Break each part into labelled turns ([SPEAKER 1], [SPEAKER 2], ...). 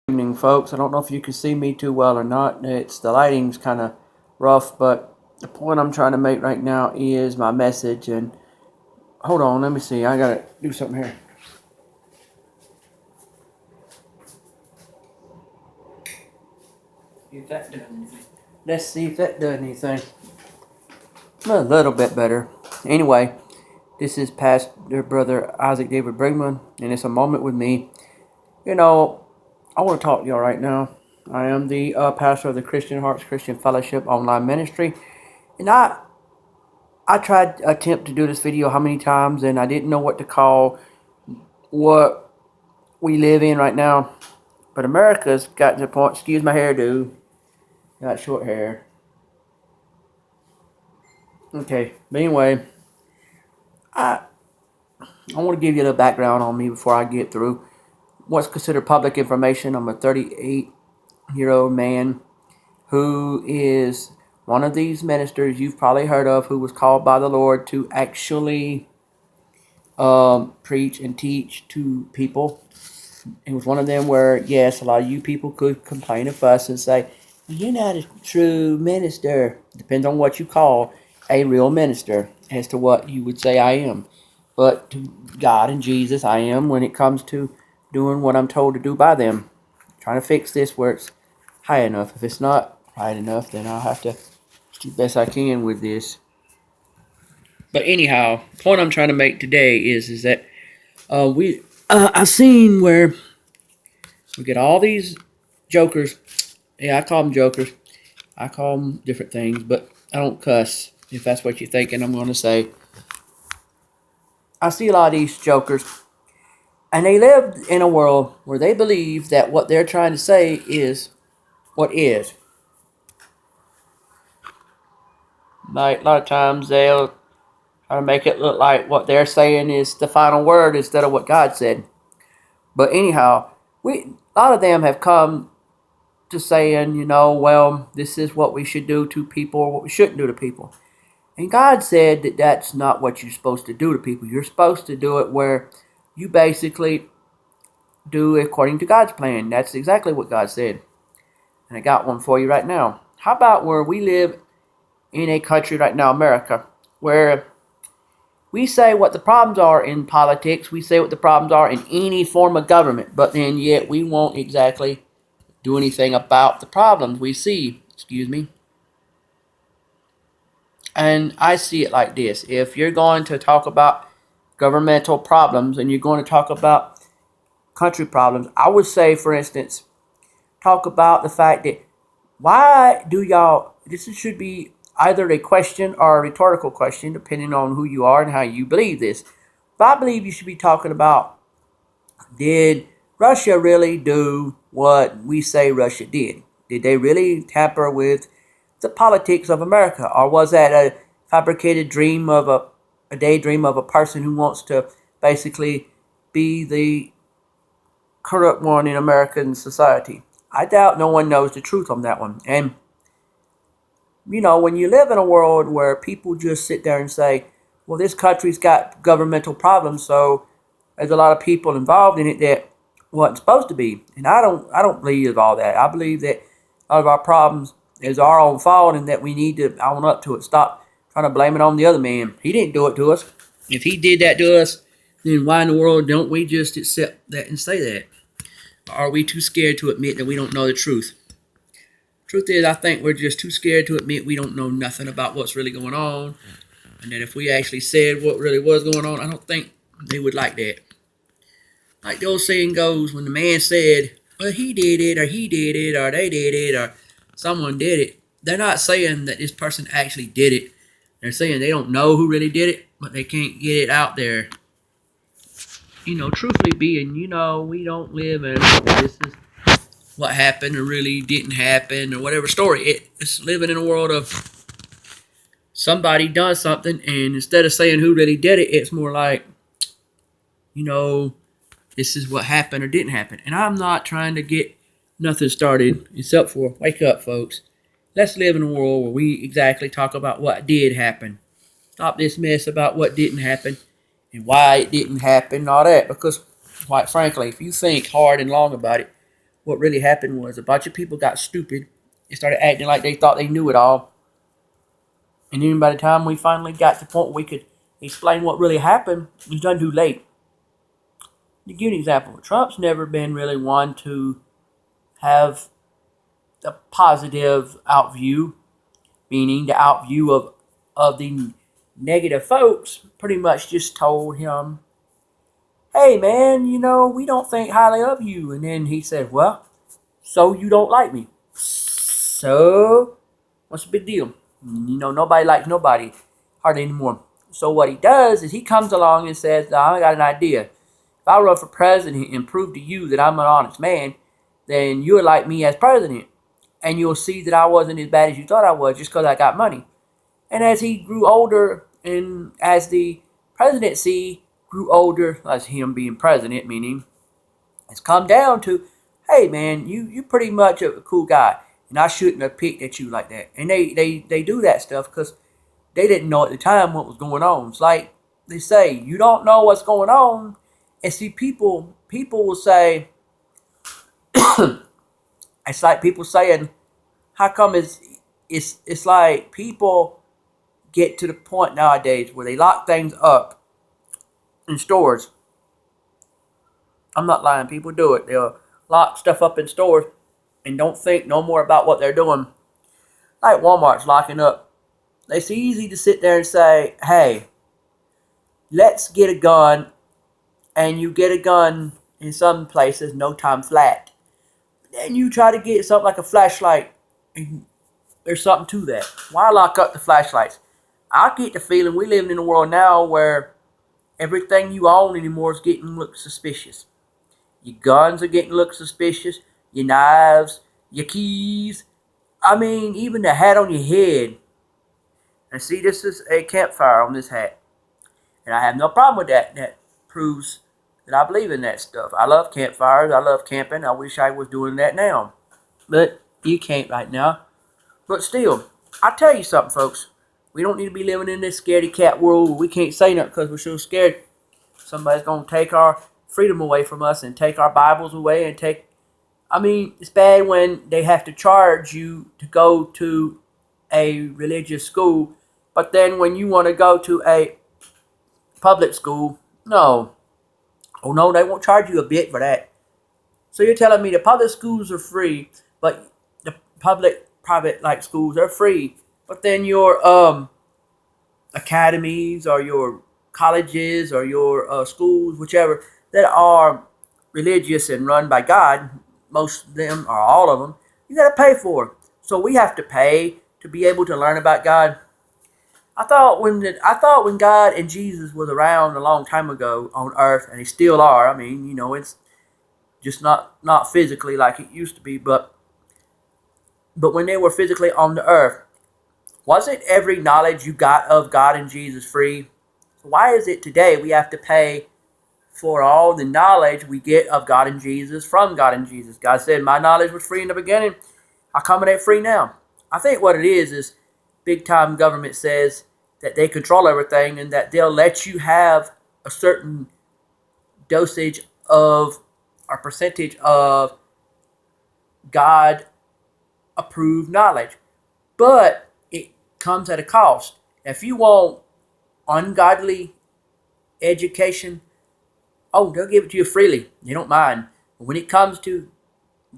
[SPEAKER 1] Evening, folks. I don't know if you can see me too well or not. The lighting's kind of rough, but the point I'm trying to make right now is my message. And hold on, let me see. I gotta do something here. See if that does anything. Let's see if that does anything. A little bit better. Anyway, this is Pastor Brother Isaac David Brigmond, and it's a moment with me. You know, I want to talk to y'all right now. I am the pastor of the Christian Hearts Christian Fellowship online ministry, and I tried to attempt to do this video how many times, and I didn't know what to call what we live in right now. But America's got to the point. Excuse my hairdo. Got short hair. Okay, but anyway, I want to give you a little background on me before I get through what's considered public information. I'm a 38-year-old man who is one of these ministers you've probably heard of, who was called by the Lord to actually preach and teach to people. It was one of them where, yes, a lot of you people could complain and fuss and say, you're not a true minister. Depends on what you call a real minister as to what you would say I am. But to God and Jesus, I am when it comes to doing what I'm told to do by them. Trying to fix this where it's high enough. If it's not high enough, then I'll have to do the best I can with this. But anyhow, the point I'm trying to make today is that I've seen where we get all these jokers. Yeah, I call them jokers. I call them different things, but I don't cuss. If that's what you're thinking, I'm going to say. I see a lot of these jokers, and they live in a world where they believe that what they're trying to say is what is. Like, a lot of times they'll try to make it look like what they're saying is the final word instead of what God said. But anyhow, a lot of them have come to saying, well, this is what we should do to people or what we shouldn't do to people. And God said that that's not what you're supposed to do to people. You're supposed to do it where you basically do according to God's plan. That's exactly what God said. And I got one for you right now. How about where we live in a country right now, America, where we say what the problems are in politics, we say what the problems are in any form of government, but then yet we won't exactly do anything about the problems we see. Excuse me. And I see it like this. If you're going to talk about governmental problems and you're going to talk about country problems, I would say, for instance, talk about the fact that why do y'all, this should be either a question or a rhetorical question, depending on who you are and how you believe this. But I believe you should be talking about, did Russia really do what we say Russia did? Did they really tamper with the politics of America? Or was that a fabricated dream of a daydream of a person who wants to basically be the corrupt one in American society? I doubt no one knows the truth on that one. And, when you live in a world where people just sit there and say, well, this country's got governmental problems, so there's a lot of people involved in it that wasn't supposed to be. And I don't believe all that. I believe that a lot of our problems is our own fault and that we need to own up to it. Stop trying to blame it on the other man. He didn't do it to us. If he did that to us, then why in the world don't we just accept that and say that? Are we too scared to admit that we don't know the truth? Truth is, I think we're just too scared to admit we don't know nothing about what's really going on. And that if we actually said what really was going on, I don't think they would like that. Like the old saying goes, when the man said, well, he did it, or he did it, or they did it, or someone did it, they're not saying that this person actually did it. They're saying they don't know who really did it, but they can't get it out there. Truthfully being, we don't live in this is what happened or really didn't happen or whatever story. It's living in a world of somebody done something, and instead of saying who really did it, it's more like, this is what happened or didn't happen. And I'm not trying to get nothing started except for, wake up, folks. Let's live in a world where we exactly talk about what did happen. Stop this mess about what didn't happen and why it didn't happen and all that. Because, quite frankly, if you think hard and long about it, what really happened was a bunch of people got stupid and started acting like they thought they knew it all. And then by the time we finally got to the point where we could explain what really happened, it was done too late. To give you an example, Trump's never been really one to have the positive outview, meaning the outview of the negative folks pretty much just told him, hey man, we don't think highly of you. And then he said, well, so you don't like me. So, what's the big deal? Nobody likes nobody hardly anymore. So what he does is he comes along and says, I got an idea. If I run for president and prove to you that I'm an honest man, then you'll like me as president. And you'll see that I wasn't as bad as you thought I was just because I got money. And as he grew older and as the presidency grew older, as him being president, meaning it's come down to, hey man, you pretty much a cool guy. And I shouldn't have picked at you like that. And they do that stuff because they didn't know at the time what was going on. It's like they say, you don't know what's going on. And see, people will say, it's like people saying, how come it's like people get to the point nowadays where they lock things up in stores. I'm not lying, people do it. They'll lock stuff up in stores and don't think no more about what they're doing. Like Walmart's locking up. It's easy to sit there and say, hey, let's get a gun. And you get a gun in some places, no time flat. Then you try to get something like a flashlight. And there's something to that. Why lock up the flashlights? I get the feeling we live in a world now where everything you own anymore is getting looked suspicious. Your guns are getting looked suspicious. Your knives, your keys. I mean, even the hat on your head. And see, this is a campfire on this hat. And I have no problem with that. That proves that I believe in that stuff. I love campfires. I love camping. I wish I was doing that now. But you can't right now. But still, I tell you something, folks. We don't need to be living in this scaredy cat world where we can't say nothing because we're so scared somebody's going to take our freedom away from us and take our Bibles away and take... I mean, it's bad when they have to charge you to go to a religious school, but then when you want to go to a public school, no. Oh no, they won't charge you a bit for that. So you're telling me the public schools are free, but the private like schools are free, but then your academies or your colleges or your schools, whichever, that are religious and run by God, most of them or all of them, you got to pay for. So we have to pay to be able to learn about God. I thought when God and Jesus was around a long time ago on earth, and they still are. I mean, it's just not physically like it used to be, but when they were physically on the earth, wasn't every knowledge you got of God and Jesus free? So why is it today we have to pay for all the knowledge we get of God and Jesus from God and Jesus? God said, my knowledge was free in the beginning. How come it ain't free now? I think what it is big time government says that they control everything and that they'll let you have a certain dosage of or percentage of God approved knowledge. But it comes at a cost. If you want ungodly education, oh, they'll give it to you freely. They don't mind. But when it comes to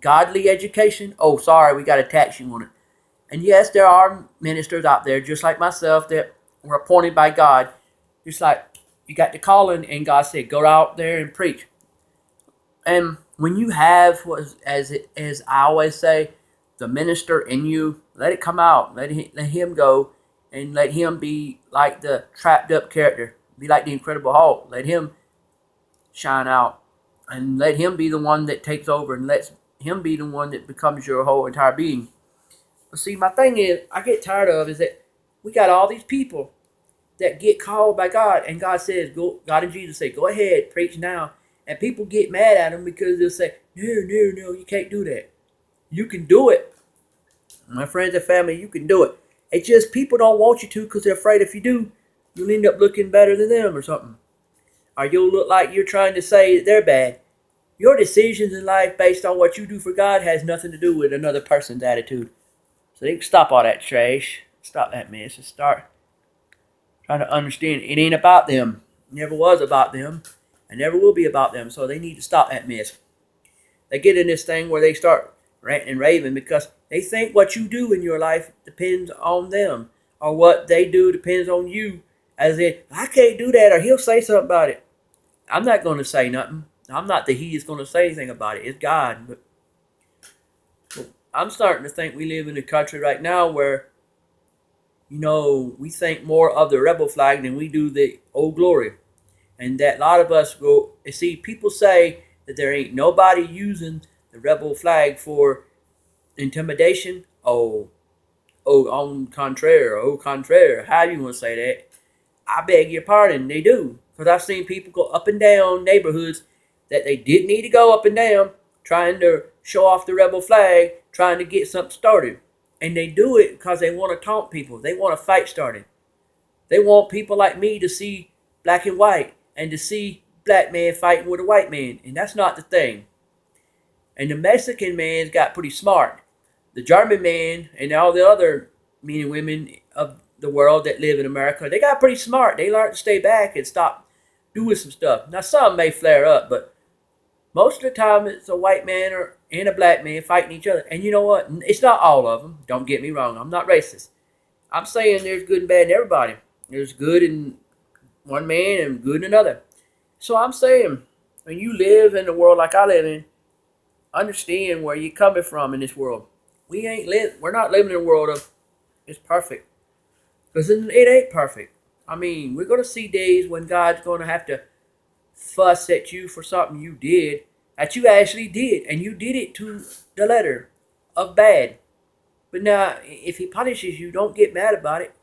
[SPEAKER 1] godly education, oh, sorry, we got to tax you on it. And yes, there are ministers out there, just like myself, that were appointed by God. Just like you got the calling, and God said, go out there and preach. And when you have, as I always say, the minister in you, let it come out. Let him go, and let him be like the trapped up character. Be like the Incredible Hulk. Let him shine out, and let him be the one that takes over, and let him be the one that becomes your whole entire being. But see, my thing is, I get tired of is that we got all these people that get called by God, and God says, God and Jesus say, go ahead, preach now. And people get mad at them because they'll say, no, you can't do that. You can do it. My friends and family, you can do it. It's just people don't want you to because they're afraid if you do, you'll end up looking better than them or something. Or you'll look like you're trying to say that they're bad. Your decisions in life based on what you do for God has nothing to do with another person's attitude. So they can stop all that trash. Stop that mess and start trying to understand it ain't about them. It never was about them. And never will be about them. So they need to stop that mess. They get in this thing where they start ranting and raving because they think what you do in your life depends on them. Or what they do depends on you. As if, I can't do that, or he'll say something about it. I'm not going to say nothing. I'm not the he is going to say anything about it. It's God. But I'm starting to think we live in a country right now where, we think more of the rebel flag than we do the Old Glory. And that a lot of us go, you see, people say that there ain't nobody using the rebel flag for intimidation. Au contraire, how do you want to say that? I beg your pardon, they do. Because I've seen people go up and down neighborhoods that they didn't need to go up and down, trying to show off the rebel flag, trying to get something started. And they do it because they want to taunt people. They want a fight started. They want people like me to see black and white and to see black man fighting with a white man. And that's not the thing. And the Mexican man's got pretty smart. The German man and all the other men and women of the world that live in America, they got pretty smart. They learned to stay back and stop doing some stuff. Now, some may flare up, but most of the time it's a white man and a black man fighting each other. And you know what? It's not all of them. Don't get me wrong. I'm not racist. I'm saying there's good and bad in everybody. There's good in one man and good in another. So I'm saying, when you live in the world like I live in, understand where you're coming from in this world. We're not living in a world of it's perfect. Because it ain't perfect. I mean, we're going to see days when God's going to have to fuss at you for something you did, that you actually did, and you did it to the letter of bad. But now, if he punishes you, don't get mad about it.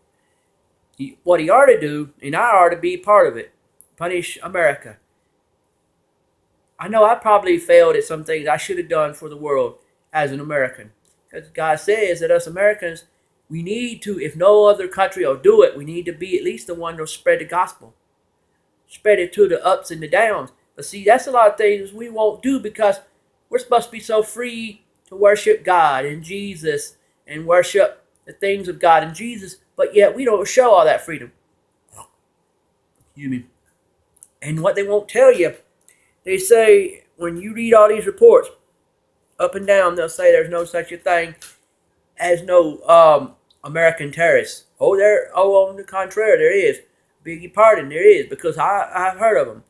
[SPEAKER 1] What he ought to do, and I ought to be part of it, punish America. I know I probably failed at some things I should have done for the world as an American. Because God says that us Americans, we need to, if no other country will do it, we need to be at least the one to spread the gospel. Spread it to the ups and the downs. But see, that's a lot of things we won't do because we're supposed to be so free to worship God and Jesus and worship the things of God and Jesus, but yet we don't show all that freedom. Excuse me. And what they won't tell you, they say when you read all these reports, up and down, they'll say there's no such a thing as no American terrorists. On the contrary, there is. Beg your pardon, there is, because I've heard of them.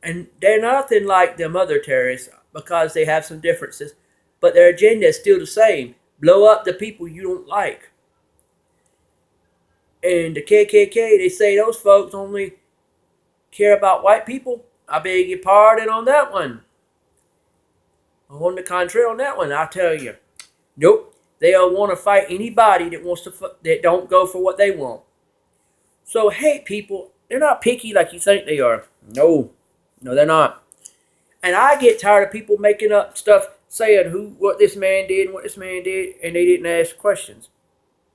[SPEAKER 1] And they're nothing like them other terrorists because they have some differences. But their agenda is still the same. Blow up the people you don't like. And the KKK, they say those folks only care about white people. I beg your pardon on that one. On the contrary, on that one, I tell you, nope. They'll want to fight anybody that don't go for what they want. So hate people, they're not picky like you think they are. No, they're not. And I get tired of people making up stuff, saying what this man did and what this man did, and they didn't ask questions.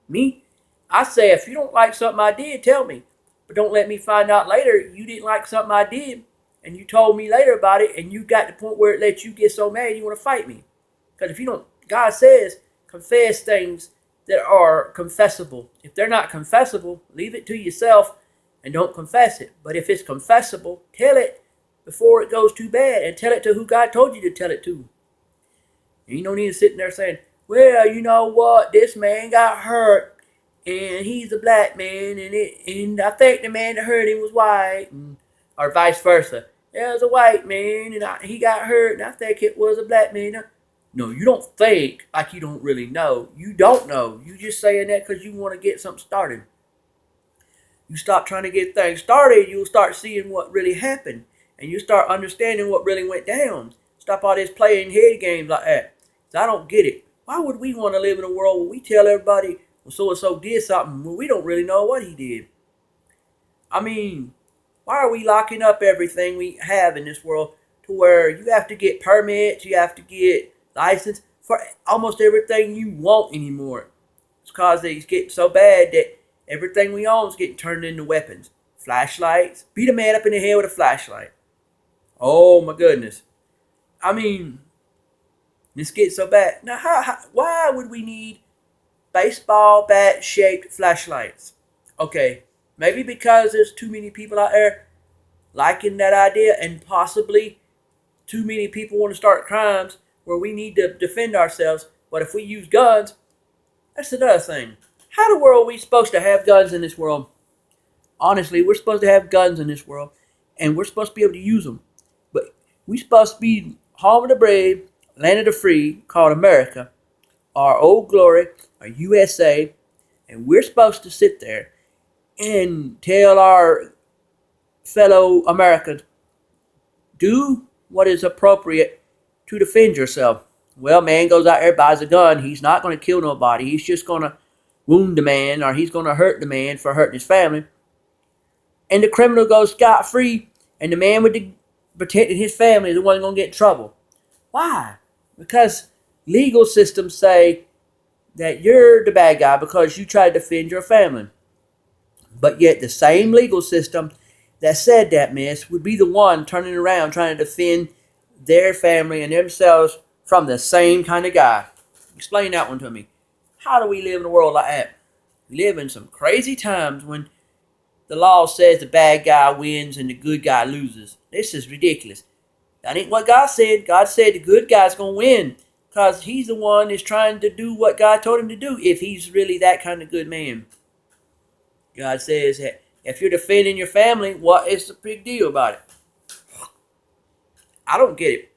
[SPEAKER 1] Me, I say if you don't like something I did, tell me. But don't let me find out later you didn't like something I did, and you told me later about it, and you got to the point where it lets you get so mad you want to fight me. Because if you don't, God says, confess things that are confessable. If they're not confessable, leave it to yourself and don't confess it. But if it's confessable, tell it before it goes too bad, and tell it to who God told you to tell it to. And you don't need to sit there saying, well, you know what, this man got hurt, and he's a black man, and I think the man that hurt him was white, or vice versa. There was a white man, and he got hurt, and I think it was a black man. No, you don't think like you don't really know. You don't know. You just saying that because you want to get something started. You stop trying to get things started, you'll start seeing what really happened. And you start understanding what really went down. Stop all this playing head games like that. So I don't get it. Why would we want to live in a world where we tell everybody, well, so-and-so did something when we don't really know what he did? I mean, why are we locking up everything we have in this world to where you have to get permits, you have to get license for almost everything you want anymore? It's because it's getting so bad that everything we own is getting turned into weapons. Flashlights. Beat a man up in the head with a flashlight. Oh my goodness. I mean, this gets so bad. Now, why would we need baseball bat shaped flashlights? Okay, maybe because there's too many people out there liking that idea, and possibly too many people want to start crimes where we need to defend ourselves. But if we use guns, that's another thing. How the world are we supposed to have guns in this world? Honestly, we're supposed to have guns in this world, and we're supposed to be able to use them. But we're supposed to be home of the brave, land of the free, called America, our old glory, our USA, and we're supposed to sit there and tell our fellow Americans, do what is appropriate to defend yourself. Well, man goes out there, buys a gun. He's not going to kill nobody. He's just going to wound the man, or he's going to hurt the man for hurting his family. And the criminal goes scot-free, and the man with the protecting his family is the one going to get in trouble. Why? Because legal systems say that you're the bad guy because you try to defend your family. But yet the same legal system that said that mess would be the one turning around trying to defend their family and themselves from the same kind of guy. Explain that one to me. How do we live in a world like that? We live in some crazy times when the law says the bad guy wins and the good guy loses. This is ridiculous. That ain't what God said. God said the good guy's going to win because he's the one that's trying to do what God told him to do if he's really that kind of good man. God says that if you're defending your family, what is the big deal about it? I don't get it.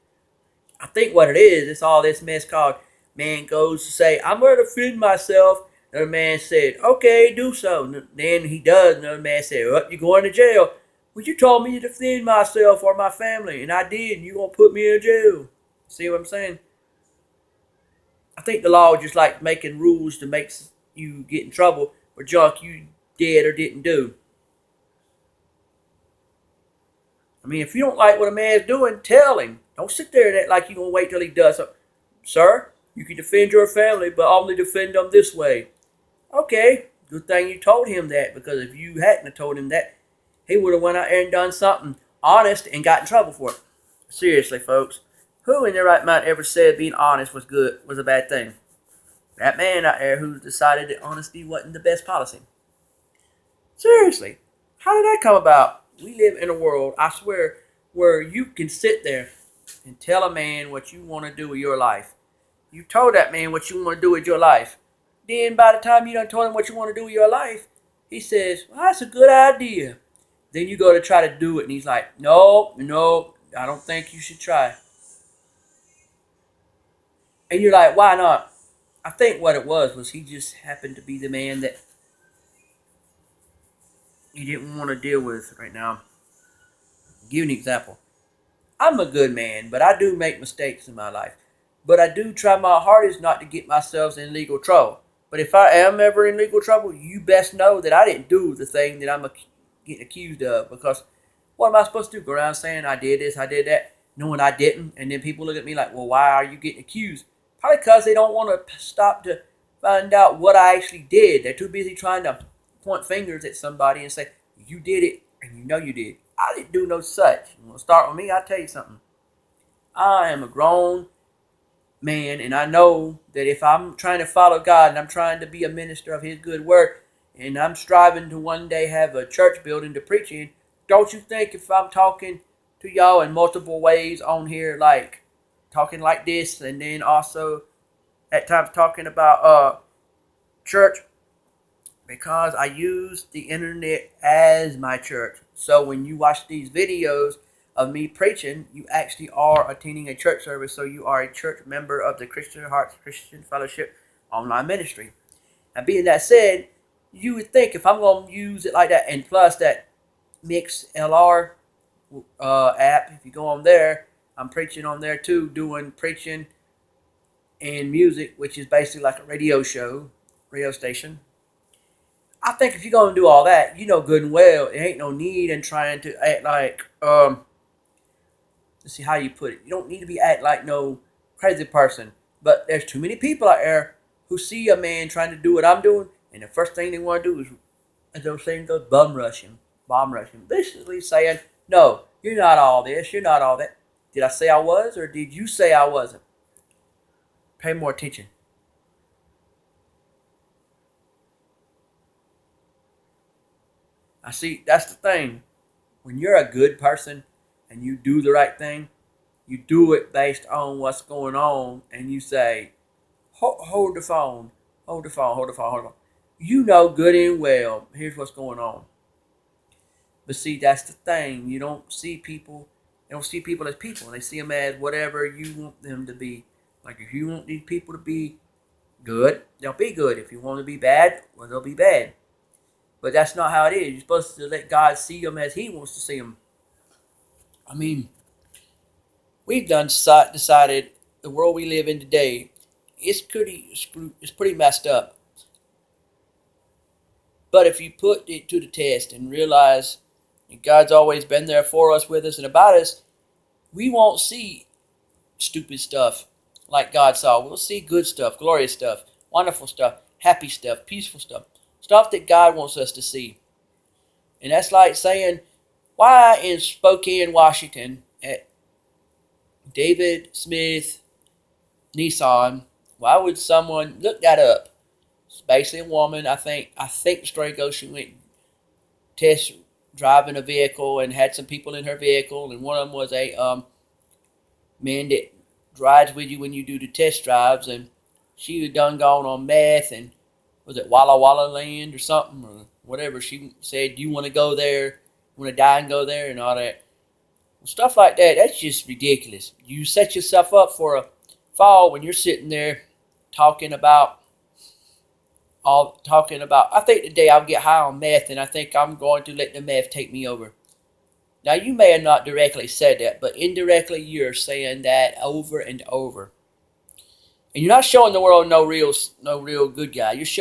[SPEAKER 1] I think what it is, it's all this mess called man goes to say, I'm going to defend myself. Another man said, okay, do so. And then he does. Another man said, oh, you're going to jail. Well, you told me to defend myself or my family, and I did, and you're going to put me in jail. See what I'm saying? I think the law is just like making rules to make you get in trouble for junk you did or didn't do. I mean, if you don't like what a man's doing, tell him. Don't sit there and act like you're going to wait till he does something. Sir, you can defend your family, but only defend them this way. Okay, good thing you told him that, because if you hadn't told him that, he would have went out there and done something honest and got in trouble for it. Seriously, folks. Who in their right mind ever said being honest was a bad thing? That man out there who decided that honesty wasn't the best policy. Seriously, how did that come about? We live in a world, I swear, where you can sit there and tell a man what you want to do with your life. You told that man what you want to do with your life. Then by the time you done told him what you want to do with your life, he says, well, that's a good idea. Then you go to try to do it, and he's like, no, I don't think you should try. And you're like, why not? I think what it was he just happened to be the man that he didn't want to deal with right now. I'll give you an example. I'm a good man, but I do make mistakes in my life. But I do try my hardest not to get myself in legal trouble. But if I am ever in legal trouble, you best know that I didn't do the thing that I'm getting accused of. Because what am I supposed to do? Go around saying I did this, I did that, knowing I didn't. And then people look at me like, well, why are you getting accused? Probably because they don't want to stop to find out what I actually did. They're too busy trying to point fingers at somebody and say, you did it, and you know you did. I didn't do no such. You want to start with me? I'll tell you something. I am a grown man, and I know that if I'm trying to follow God and I'm trying to be a minister of His good work, and I'm striving to one day have a church building to preach in, don't you think if I'm talking to y'all in multiple ways on here, like talking like this, and then also at times talking about church, because I use the internet as my church. So when you watch these videos of me preaching, you actually are attending a church service, so you are a church member of the Christian Hearts Christian Fellowship online ministry. And being that said, you would think if I'm going to use it like that, and plus that MixLR app, if you go on there, I'm preaching on there too, doing preaching and music, which is basically like a radio station. I think if you're going to do all that, you know good and well, it ain't no need in trying to act like, let's see how you put it. You don't need to be act like no crazy person. But there's too many people out there who see a man trying to do what I'm doing, and the first thing they want to do is, as those saying goes, bum rush him. Basically saying, no, you're not all this, you're not all that. Did I say I was, or did you say I wasn't? Pay more attention. I see, that's the thing. When you're a good person and you do the right thing, you do it based on what's going on, and you say, hold the phone, hold the phone, hold the phone, hold the phone. You know good and well, here's what's going on. But see, that's the thing. You don't see people as people. They see them as whatever you want them to be. Like if you want these people to be good, they'll be good. If you want to be bad, well, they'll be bad. But that's not how it is. You're supposed to let God see them as He wants to see them. I mean, we've decided the world we live in today it's pretty messed up. But if you put it to the test and realize that God's always been there for us, with us, and about us, we won't see stupid stuff like God saw. We'll see good stuff, glorious stuff, wonderful stuff, happy stuff, peaceful stuff, stuff that God wants us to see. And that's like saying, why in Spokane, Washington, at David Smith Nissan, why would someone look that up? It's basically a woman. I think the story goes she went test driving a vehicle and had some people in her vehicle, and one of them was a man that rides with you when you do the test drives, and she had done gone on meth, and was it Walla Walla Land or something or whatever. She said, "You want to go there? You want to die and go there?" and all that. Well, stuff like that. That's just ridiculous. You set yourself up for a fall when you're sitting there talking about I think today I'll get high on meth, and I think I'm going to let the meth take me over. Now, you may have not directly said that, but indirectly you're saying that over and over. And you're not showing the world no real good guy. You're showing